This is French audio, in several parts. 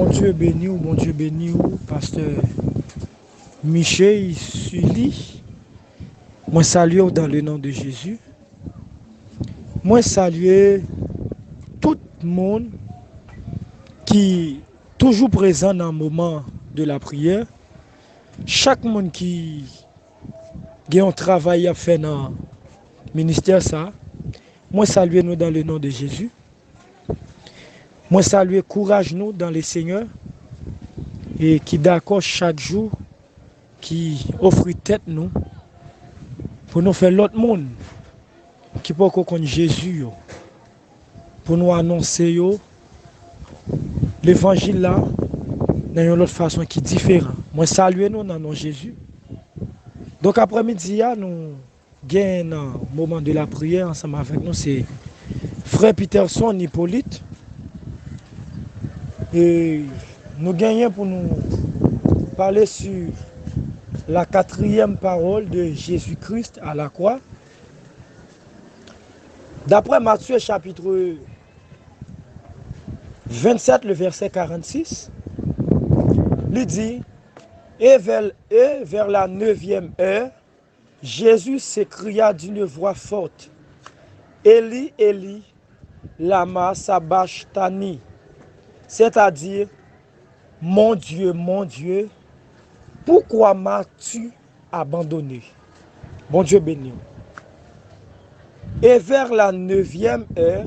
Bon Dieu béni ou, pasteur Michel Sully. Moi salue dans le nom de Jésus. Moi salue tout le monde qui toujours présent dans le moment de la prière. Chaque monde qui a un travail à faire dans le ministère ça. Moi salue nous dans le nom de Jésus. Moi salue courage nous dans le Seigneur et qui d'accord chaque jour qui offre tête nous pour nous faire l'autre monde qui peut connaître Jésus pour nous annoncer l'évangile là d'une autre façon qui est différente. Moi saluer nous dans le nom de Jésus. Donc après-midi nous gagnons un moment de la prière ensemble avec nous, c'est frère Peterson Hippolyte et nous gagnons pour nous parler sur la 4e parole de Jésus-Christ à la croix. D'après Matthieu chapitre 27, le verset 46, il dit, et vers la 9e heure, Jésus s'écria d'une voix forte, Eli, Eli, lama sabachthani, c'est-à-dire, mon Dieu, pourquoi m'as-tu abandonné? Bon Dieu béni. Et vers la 9e heure,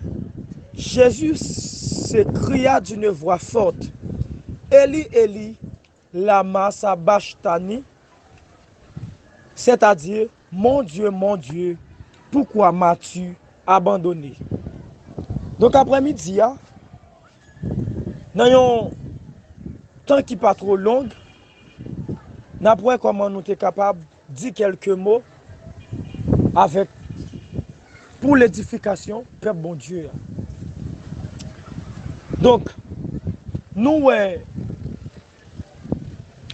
Jésus s'écria d'une voix forte, Eli, Eli, lama sabachthani, c'est-à-dire, mon Dieu, pourquoi m'as-tu abandonné? Donc après-midi, dans un temps qui n'est pas trop long, n'après comment nous sommes capables de dire quelques mots avec pour l'édification, Père bon Dieu. Donc, nous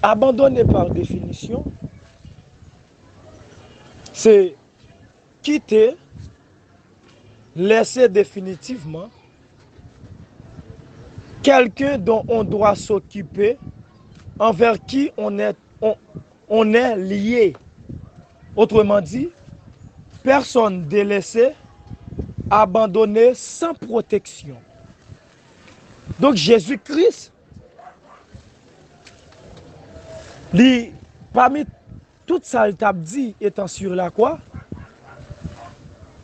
abandonner par définition, c'est quitter, laisser définitivement quelqu'un dont on doit s'occuper, envers qui on est lié. Autrement dit, personne délaissée, abandonnée sans protection. Donc Jésus-Christ, parmi tout ça, il t'a dit étant sur la croix,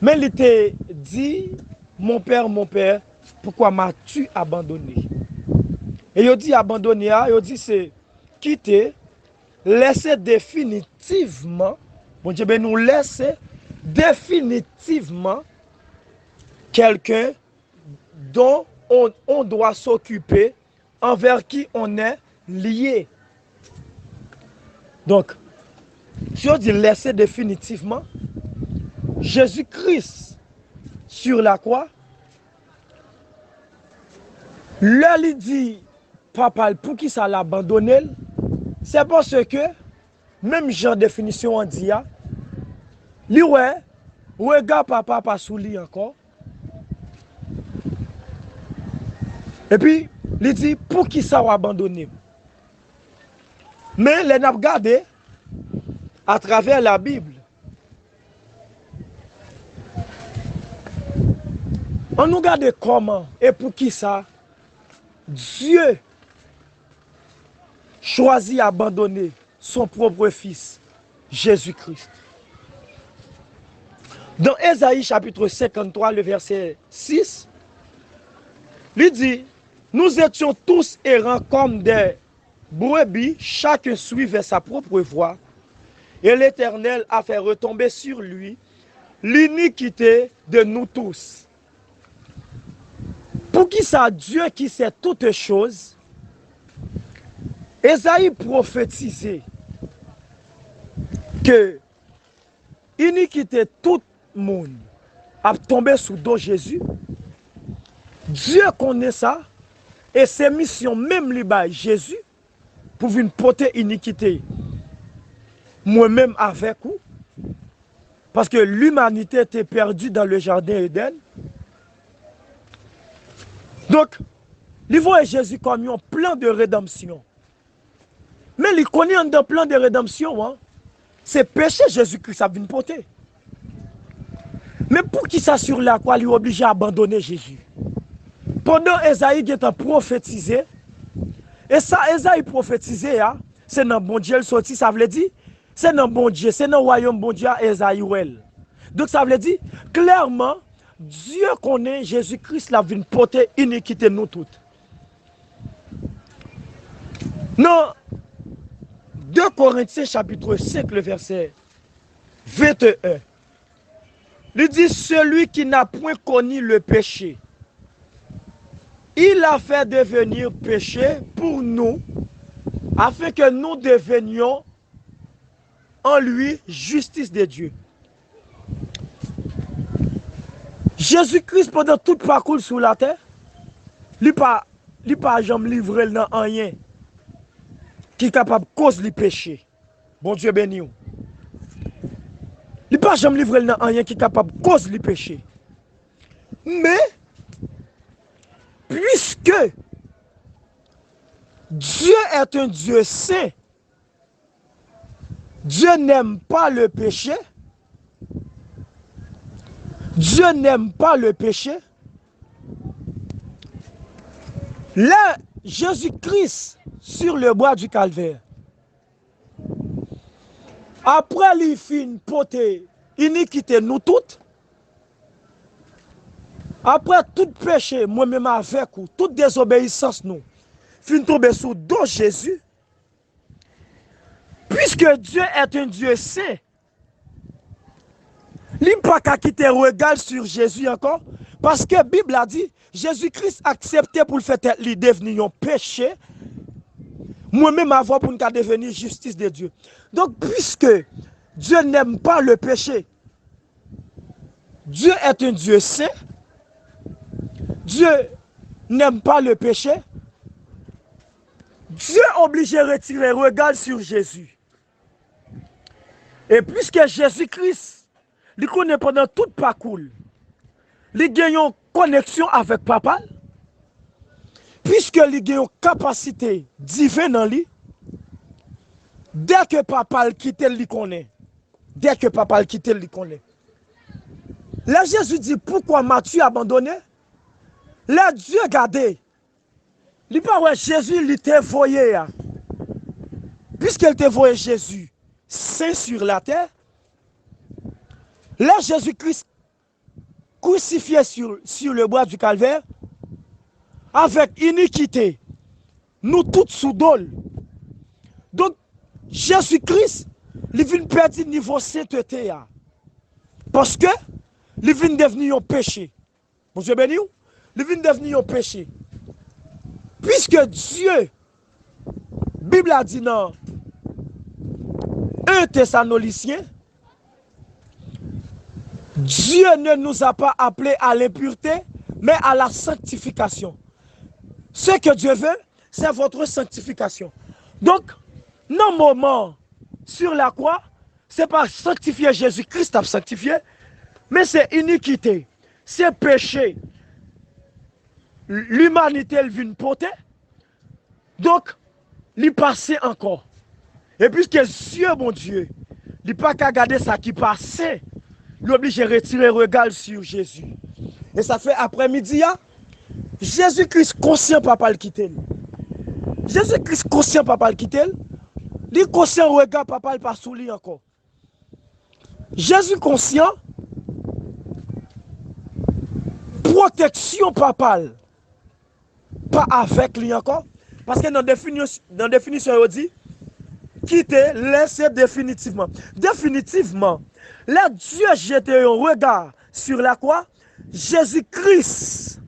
mais il t'a dit, mon Père, pourquoi m'as-tu abandonné? Et il dit abandonner, il dit c'est quitter, laisser définitivement, bon Dieu, ben nous laisser définitivement quelqu'un dont on doit s'occuper, envers qui on est lié. Donc, si on dit laisser définitivement, Jésus-Christ sur la croix, là il dit, papa, pour qui ça l'a abandonné, c'est parce que, même genre définition on dit, lui regarde papa pas sous lui encore. Et puis, il dit, pour qui ça va abandonner? Mais les n'a regardé à travers la Bible. On nous regarde comment et pour qui ça Dieu choisit d'abandonner son propre fils, Jésus-Christ. Dans Ésaïe chapitre 53, le verset 6, il dit, nous étions tous errants comme des brebis, chacun suivait sa propre voie, et l'Éternel a fait retomber sur lui l'iniquité de nous tous. Pour qui ça Dieu qui sait toutes choses, Ésaïe prophétisait que l'iniquité tout le monde a tombé sous dos Jésus. Dieu connaît ça et ses missions même lui bas Jésus pour venir porter iniquité. Moi-même avec vous. Parce que l'humanité était perdue dans le jardin Éden. Donc, Il voit Jésus comme un plan de rédemption. Mais il connaît un plan de rédemption, hein? C'est péché Jésus-Christ a venu porter. Mais pour qui ça sur la croix, il est obligé d'abandonner Jésus. Pendant Esaïe a prophétisé, et ça, Esaïe prophétisé, c'est dans bon Dieu le sorti, ça veut dire, c'est dans bon Dieu, c'est dans le royaume bon Dieu, Esaïe. Donc ça veut dire, clairement, Dieu connaît Jésus-Christ, la vient porter iniquité nous toutes. Non, 2 Corinthiens chapitre 5, le verset 21. Il dit, celui qui n'a point connu le péché, il a fait devenir péché pour nous, afin que nous devenions en lui justice de Dieu. Jésus-Christ, pendant tout parcours sur la terre, il n'a pas jamais livré dans rien qui est capable de cause le péché. Bon Dieu béni. Il n'a pas jamais livré dans rien qui est capable de cause le péché. Mais, puisque Dieu est un Dieu saint, Dieu n'aime pas le péché. Dieu n'aime pas le péché. Là, Jésus-Christ sur le bois du calvaire, après lui fin porter iniquité nous toutes, après tout péché, moi-même avec vous, toute désobéissance nous, fin tomber sous dos Jésus, puisque Dieu est un Dieu saint, il n'a pas qu'à quitter le regard sur Jésus encore, parce que la Bible a dit, Jésus-Christ a accepté pour le faire devenir un péché, moi-même avoir pour nous devenir justice de Dieu. Donc, puisque Dieu n'aime pas le péché, Dieu est un Dieu saint, Dieu n'aime pas le péché, Dieu est obligé de retirer le regard sur Jésus. Et puisque Jésus-Christ, il connaît pendant tout parcours, il gagne une connexion avec Papa, puisque il gagne une capacité divine en lui, dès que Papa le quitte, il connaît. Dès que Papa le quitte, il connaît. Là, Jésus dit, pourquoi m'as-tu abandonné? Là, Dieu regardez. Il pas ouais, Jésus, il t'a voyé. Puisqu'il t'a voyé Jésus, saint sur la terre, là, Jésus-Christ crucifié sur le bois du calvaire, avec iniquité, nous tous sous dol. Donc, Jésus-Christ, il vient perdre le niveau sainteté. Parce que, il vient devenir un péché. Bon Dieu béni, il vient devenir un péché. Puisque Dieu, Bible a dit dans 1 Thessaloniciens, Dieu ne nous a pas appelés à l'impureté, mais à la sanctification. Ce que Dieu veut, c'est votre sanctification. Donc, nos moments sur la croix, ce n'est pas sanctifier Jésus-Christ à sanctifier, mais c'est iniquité, c'est péché. L'humanité, elle vient porter, donc, il passe encore. Et puisque Dieu, mon Dieu, il n'a pas qu'à garder ça qui passe, il est obligé de retirer le regard sur Jésus. Et ça fait après-midi, Jésus-Christ conscient papa le quitter. Jésus-Christ conscient papa le quitter. Il conscient regard papa le pas sous lui encore. Jésus conscient protection papa pas avec lui encore parce que dans la définition il dit quitter, laisser définitivement. Définitivement, là Dieu jette un regard sur la croix, Jésus-Christ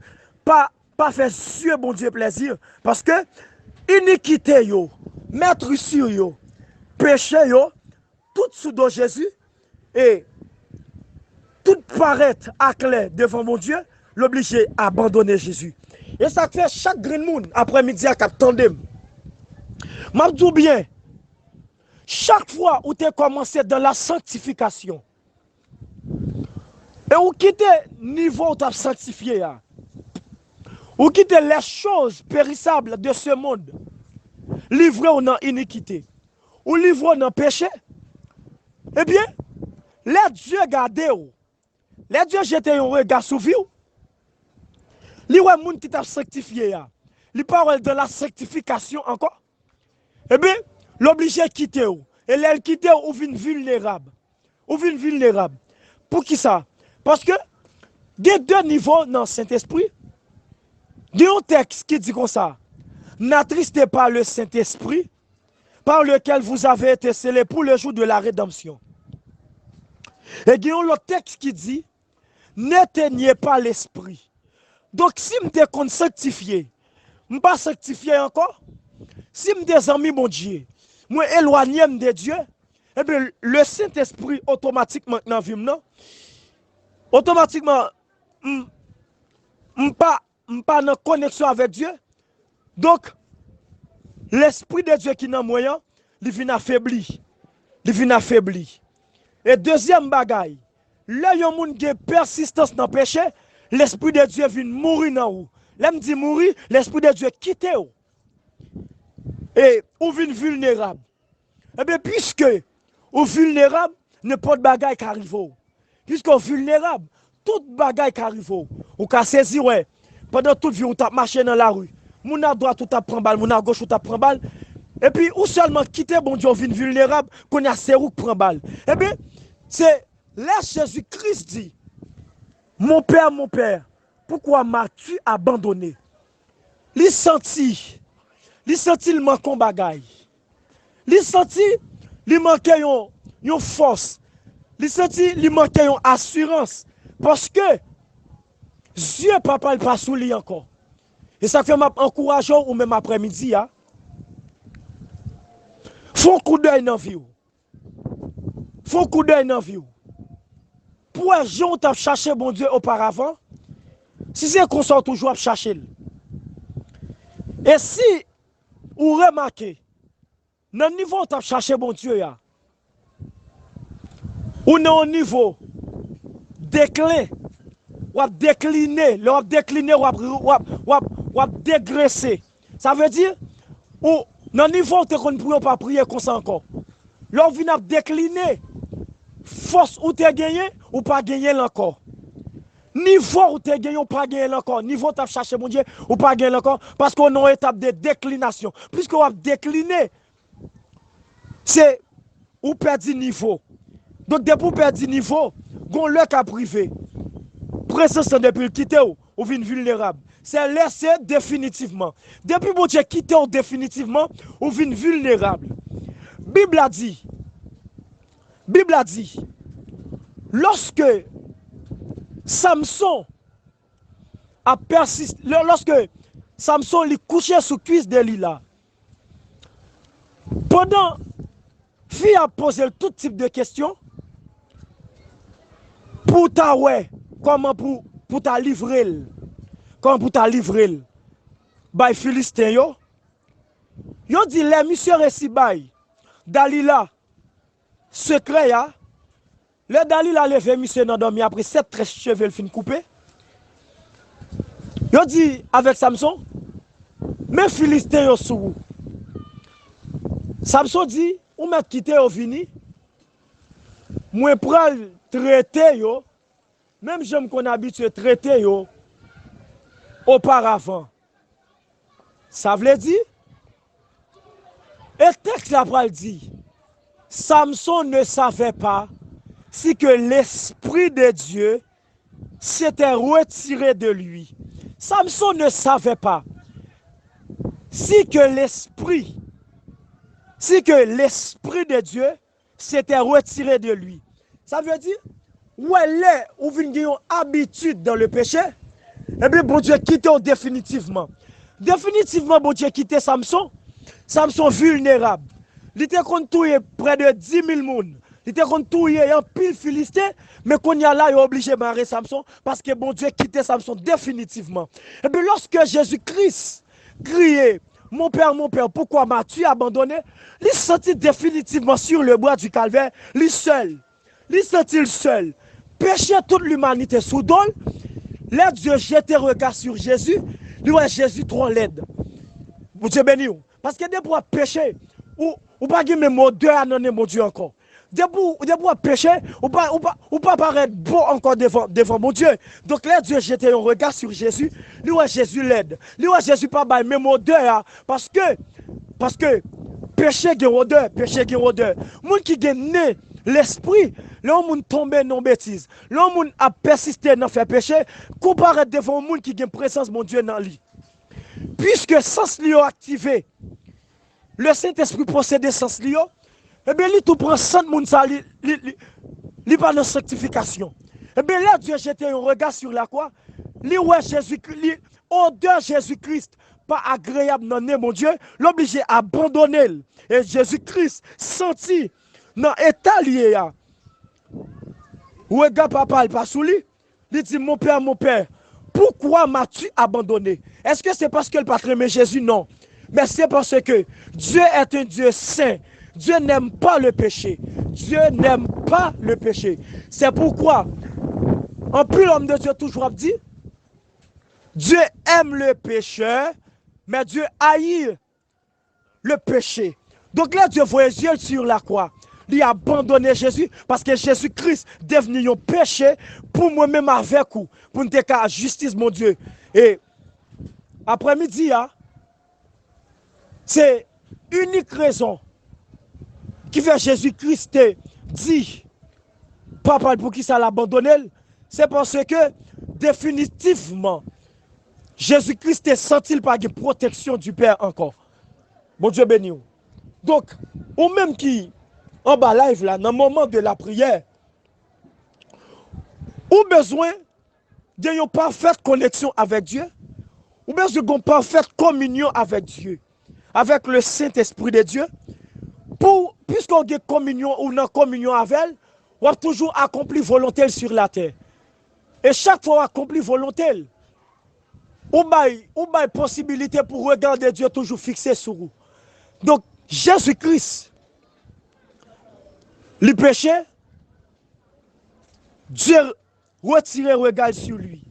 pas fait Dieu bon Dieu plaisir parce que iniquité yo, mettre sur yo, péché yo, tout sous dos Jésus et tout paraît à clair devant mon Dieu, l'obligé à abandonner Jésus. Et ça fait chaque green moon après-midi à cap tandem. M'a dit bien, chaque fois où tu as commencé dans la sanctification, et où quitte niveau où tu as sanctifié, Ou quitter les choses périssables de ce monde, livré dans iniquité, ou livré dans péché, eh bien, les dieux gardent, les dieux jettent un regard sur vous, les gens qui t'a sanctifié, les paroles de la sanctification encore, eh bien, l'obligé de quitter, et les quitter ou vient vulnérable. Ou vient vulnérable. Pour qui ça? Parce que, il y a deux niveaux dans le Saint-Esprit. Il y a un texte qui dit comme ça. N'attristez pas le Saint-Esprit par lequel vous avez été scellés pour le jour de la rédemption. Et il y a un autre texte qui dit n'éteignez pas l'esprit. Donc si je suis sanctifié, je ne suis pas sanctifié encore. Si je suis ami mon Dieu, moi éloigné de Dieu, eh bien, le Saint-Esprit automatiquement dans la vie, automatiquement, je ne suis pas en connexion avec Dieu. Donc, l'Esprit de Dieu qui est dans moi, il vient affaibli. Il vient affaibli. Et deuxième bagaille, là, il y a un monde qui a persistance dans le péché, l'Esprit de Dieu vient mourir dans vous. Là, je dis mourir, l'Esprit de Dieu quitte vous. Et vous vient vulnérable. Eh bien, puisque vous vulnérable, n'importe bagaille qui arrive. Puisque vous vulnérable, toute bagaille qui arrive. Vous pouvez saisir, ouais, pendant toute vie, vous avez marché dans la rue. Moun à droite, ou prend balle, moun à gauche, ou prend balle. Et puis, ou seulement quitter, bon Dieu, vient vulnérable, qu'on a ses roues qui prend balle. Eh bien, c'est là Jésus-Christ dit, mon Père, pourquoi m'as-tu abandonné? Il senti le manque en bagaille. Il senti, il manquait une force. Il senti, il manquait une assurance. Parce que Dieu, papa, il pas sous lui encore. Et ça fait m'encourager ou même après-midi. Faut un coup d'œil dans la vie. Faut un coup d'œil dans la vie. Pour les gens qui ont cherché bon Dieu auparavant, si c'est qu'on sort toujours à chercher. Et si vous remarquez, dans le niveau où tu as cherché bon Dieu, ou dans un niveau déclin, ou à décliner, ou à décliner, ou à dégraisser. Ça veut dire, ou dans le niveau où tu ne peux pas prier comme ça encore. Là, vous venez décliner, force ou tu as gagné, ou pas gagné encore. Niveau où tu as gagné, ou pas gagné encore. Niveau où tu as cherché mon Dieu, ou pas gagné encore. Parce qu'on est en étape de déclination. Puisqu'on va décliner, c'est ou perdre niveau. Donc, depuis vous perdre niveau, on le cas privé. Présence depuis le quitter ou vient vulnérable. C'est laissé définitivement. Depuis que Dieu quitte définitivement, ou vient vulnérable. Bible a dit, lorsque Samson a persisté, lorsque Samson lui couchait sous cuisse de Lila, pendant fille a posé tout type de questions, pour ta ouais, comment pour ta livrer, comment pour ta livrer, by Philistin yo dit les monsieur récit by Dalila secret ya, le Dalila levé monsieur nan dormi après 7 13 cheveux fin coupé. Yo dit avec Samson, mais Philistin yo sou. Samson dit, ou m'a quitté au vini, moi pral traiter yo, même j'aime qu'on habitué traiter yo auparavant. Ça veut dire, et texte la pral dit, Samson ne savait pas si que l'Esprit de Dieu s'était retiré de lui. Samson ne savait pas si que l'Esprit de Dieu s'était retiré de lui. Ça veut dire, où elle est, ou une habitude dans le péché, eh bien, bon Dieu quitte définitivement. Définitivement, bon Dieu quitte Samson. Samson vulnérable. Il était contre près de 10 000 personnes. Il était contre un pile philistin, mais qu'on y a là, il est obligé de marrer Samson parce que bon Dieu quitte Samson définitivement. Et bien, lorsque Jésus-Christ criait, mon Père, pourquoi m'as-tu abandonné? Il sentit définitivement sur le bois du calvaire, lui seul. Il sentit seul. Péché toute l'humanité sous dol. Là, Dieu jette un regard sur Jésus. lui ouais Jésus trop laide. Bon Dieu béni. Parce que dès pour pécher, ou pas même mot de annoncer mon Dieu encore. Dès pour pécher, ou pas paraître bon encore devant mon Dieu. Donc là, Dieu jette un regard sur Jésus. Lui ouais Jésus l'aide. Lui ouais Jésus pas bail même odeur parce que péché qui odeur, péché qui odeur. Moun qui gagne né l'esprit, l'homme tombe dans bêtise. L'homme a persisté dans faire péché, comparé devant moun qui gagne présence mon Dieu dans lui. Puisque sens li activé, le Saint-Esprit possède sens li, et bien lui tout prend sang moun sa li pas dans sanctification. Et bien là Dieu jette un regard sur la croix, li ouais Jésus-Christ, odeur Jésus-Christ pas agréable dans mon Dieu, l'obligé à abandonner. Et Jésus-Christ senti dans l'état lié. Regarde papa, il passe sous lui. Il dit mon père, pourquoi m'as-tu abandonné? Est-ce que c'est parce que le patron aimait Jésus? Non. Mais c'est parce que Dieu est un Dieu saint. Dieu n'aime pas le péché. Dieu n'aime pas le péché. C'est pourquoi, en plus l'homme de Dieu toujours dit, Dieu aime le pécheur, mais Dieu haït le péché. Donc là, Dieu voyait Dieu sur la croix. Il a abandonné Jésus parce que Jésus-Christ est devenu un péché pour moi-même avec vous, pour nous faire justice, mon Dieu. Et après-midi, c'est unique raison qui fait Jésus-Christ dit, papa, pour qui ça l'a abandonné, c'est parce que définitivement, Jésus-Christ est senti pas de protection du Père encore. Bon Dieu béni. Donc, ou même qui, en bas live là, dans le moment de la prière, ou besoin d'une parfaite connexion avec Dieu, ou besoin d'une parfaite communion avec Dieu, avec le Saint-Esprit de Dieu, puisqu'on a communion ou non communion avec elle, on a toujours accompli volonté sur la terre. Et chaque fois accompli volonté, ou a possibilité pour regarder Dieu toujours fixé sur vous. Donc, Jésus-Christ, le péché, Dieu retire le regard sur lui.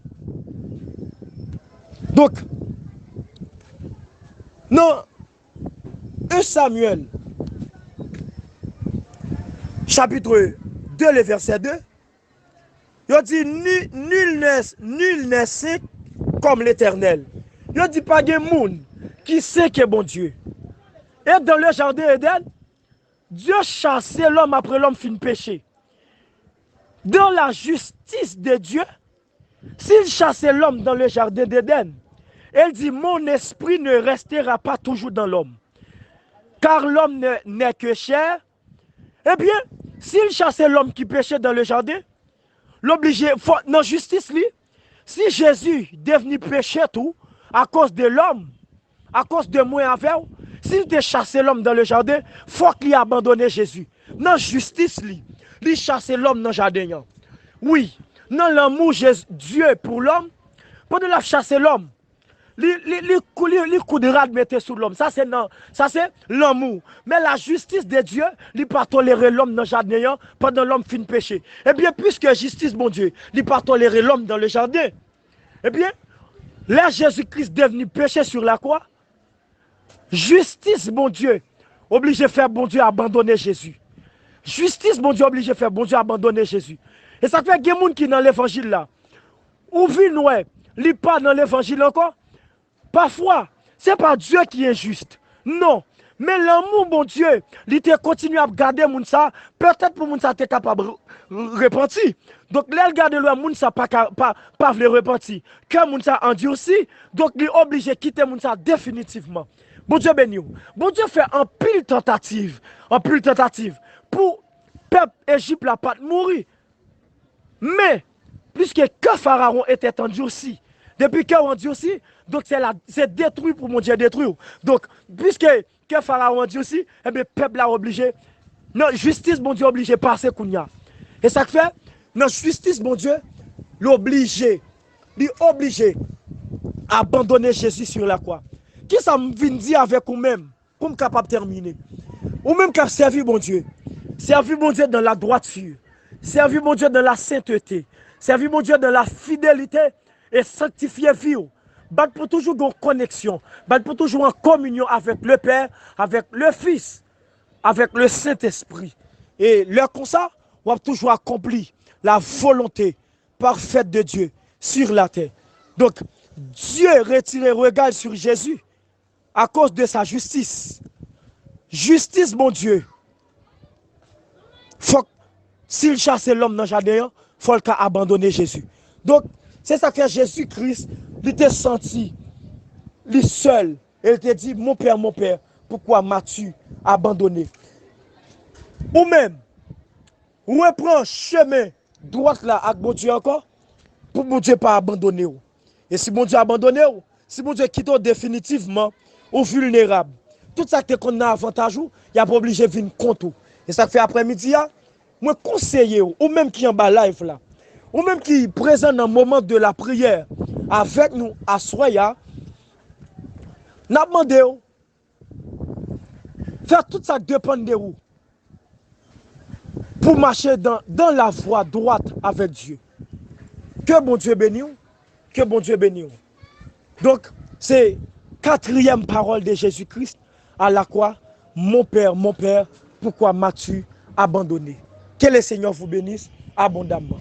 Donc, non, 1 Samuel, chapitre 2, le verset 2, il dit, nul n'est saint comme l'Éternel. Il dit pas de monde qui sait que bon Dieu. Et dans le jardin d'Éden, Dieu chassait l'homme après l'homme fin péché. Dans la justice de Dieu, s'il chassait l'homme dans le jardin d'Éden, il dit, mon esprit ne restera pas toujours dans l'homme. Car l'homme n'est que chair. Eh bien, s'il chassait l'homme qui péchait dans le jardin, l'obligé, dans la justice, si Jésus devenu péché tout, à cause de l'homme, à cause de moi avec, s'il te chassé l'homme dans le jardin, il faut qu'il ait abandonné Jésus. Dans la justice, il chasse l'homme dans le jardin. Oui, dans l'amour Dieu pour l'homme, pendant la chasser l'homme, les coups de rade mettaient sous l'homme. Ça, c'est l'amour. Mais la justice de Dieu, il ne pas tolérer l'homme dans le jardin pendant l'homme fin péché. Eh bien, puisque justice, mon Dieu, il ne pas tolérer l'homme dans le jardin, eh bien, là, Jésus-Christ devenu péché sur la croix, justice, mon Dieu, obligé de faire bon Dieu abandonner Jésus. Justice, mon Dieu, obligé de faire bon Dieu abandonner Jésus. Et ça fait qu'il y a des gens qui sont dans l'évangile là. Ou vient, ouais, li pas dans l'évangile encore. Parfois, ce n'est pas Dieu qui est juste. Non. Mais l'amour, mon Dieu, il te continue à garder moun ça. Peut-être pour moun ça t'es capable de repentir. Donc, là, garder le moun ça pas le repentir. Quand moun ça endurci, donc il est obligé de quitter moun ça définitivement. Bon Dieu béni. Bon Dieu fait un pile tentative pour peuple Égypte la pas mourir. Mais puisque Pharaon était endurci, depuis qu'il endurci, donc c'est détruit pour mon Dieu détruire. Donc puisque Pharaon endurci, eh bien peuple a obligé, non justice mon Dieu obligé passer kounya. Et ça fait, non justice mon Dieu, l'obligé abandonner Jésus sur la croix. Qui ça me vient dire avec vous-même pour me capable de terminer? Ou même qu'à servir mon Dieu. Servir mon Dieu dans la droiture. Servir mon Dieu dans la sainteté. Servir mon Dieu dans la fidélité et sanctifier vie. bat pour toujours en connexion, bat pour toujours en communion avec le Père, avec le Fils, avec le Saint-Esprit. Et leur comme ça, on va toujours accomplir la volonté parfaite de Dieu sur la terre. Donc, Dieu retire le regard sur Jésus à cause de sa justice. Justice, mon Dieu. Faut s'il chasse l'homme dans le jardin, il faut qu'il abandonne Jésus. Donc, c'est ça que Jésus-Christ, il était senti, lui seul. Il te dit, mon Père, pourquoi m'as-tu abandonné? Ou même, reprends chemin droite là avec mon Dieu encore, pour mon Dieu pas abandonner. Et si mon Dieu abandonné, si mon Dieu quitte définitivement, ou vulnérable, tout ça que qu'on a avantage, il y a pas obligé de venir contre. Et ça fait après-midi, moi conseiller, ou même qui en bas live là, ou même qui présent dans le moment de la prière avec nous à Soya, n'a demandé faire tout ça dépend de vous pour marcher dans la voie droite avec Dieu. Que bon Dieu bénisse, que bon Dieu bénisse. Donc, c'est quatrième parole de Jésus-Christ à la croix. Mon Père, pourquoi m'as-tu abandonné? Que le Seigneur vous bénisse abondamment.